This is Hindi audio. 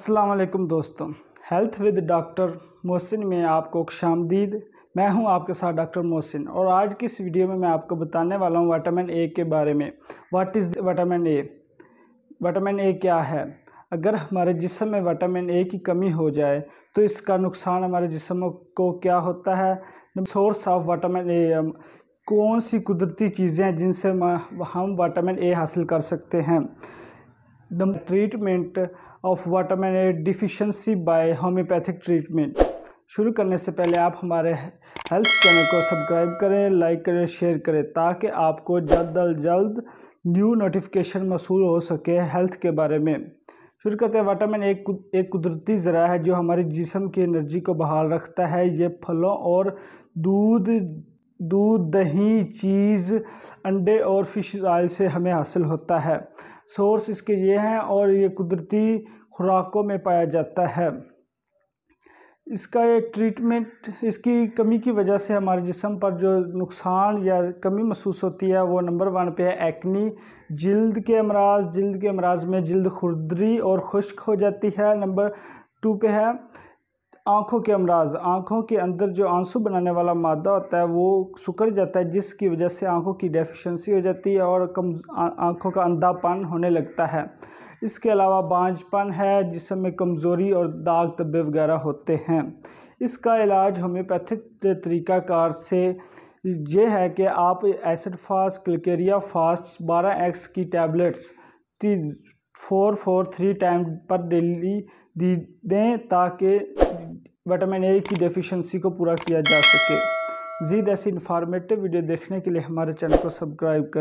अस्सलाम वालेकुम दोस्तों, हेल्थ विद डॉक्टर मोहसिन में आपको खुशामदीद। मैं हूं आपके साथ डॉक्टर मोहसिन और आज की इस वीडियो में मैं आपको बताने वाला हूं विटामिन ए के बारे में। What is vitamin A? Vitamin A क्या है? अगर हमारे जिस्म में विटामिन ए की कमी हो जाए तो इसका नुकसान हमारे जिस्म को क्या होता है? सोर्स ऑफ विटामिन ए, कौन सी कुदरती चीज़ें हैं जिनसे हम विटामिन ए हासिल कर सकते हैं? The treatment of vitamin A deficiency by homeopathic treatment. शुरू करने से पहले आप हमारे हेल्थ चैनल को सब्सक्राइब करें, लाइक करें, शेयर करें ताकि आपको जल्द अज जल्द न्यू नोटिफिकेशन मौसूल हो सके हेल्थ के बारे में। शुरू करते हैं। विटामिन ए एक कुदरती ज़रा है जो हमारे जिस्म की एनर्जी को बहाल रखता है। ये फलों और दूध, दही, चीज़, अंडे और फिश ऑयल से हमें हासिल होता है। सोर्स इसके ये हैं और ये कुदरती खुराकों में पाया जाता है। इसका ये ट्रीटमेंट, इसकी कमी की वजह से हमारे जिस्म पर जो नुकसान या कमी महसूस होती है वो नंबर 1 पे है एक्नी, जल्द के अमराज में जल्द खुरदरी और खुश्क हो जाती है। नंबर 2 पे है आँखों के अमराज। आँखों के अंदर जो आंसू बनाने वाला मादा होता है वो सिकुड़ जाता है, जिसकी वजह से आँखों की डेफिशिएंसी हो जाती है और आँखों का अंधापन होने लगता है। इसके अलावा बांझपन है, जिसम में कमज़ोरी और दाग धब्बे वगैरह होते हैं। इसका इलाज होम्योपैथिक तरीक़ाकार से ये है कि आप एसिड फास्ट, क्लिकेरिया फास्ट 12x की टैबलेट्स 4-4-3 टाइम पर डेली दें ताकि विटामिन ए की डेफिशिएंसी को पूरा किया जा सके। मज़ीद ऐसी इन्फॉर्मेटिव वीडियो देखने के लिए हमारे चैनल को सब्सक्राइब करें।